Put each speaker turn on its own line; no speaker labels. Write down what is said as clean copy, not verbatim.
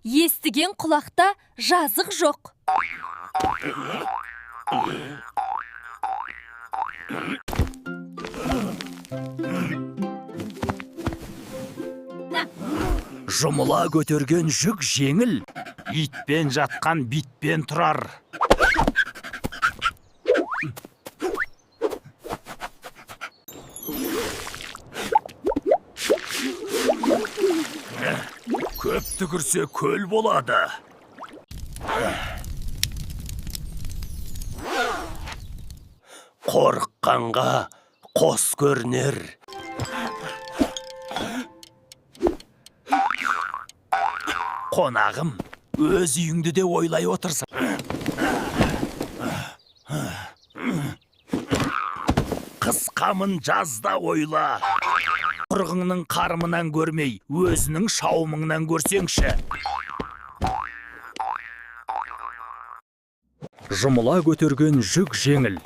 естіген құлақта жазық жоқ.
Жұмыла көтерген жүк жеңіл, итпен жатқан битпен тұрар. Көп түкірсе көл болады. Қорыққанға қос көрінер. Қонағым, өз үйіңді де ойлай отырсың. Қысқамын жазда ойла. Құрғыңның қарымынан көрмей, өзінің шауымыңнан көрсеңші. Жұмыла көтерген жүк жеңіл,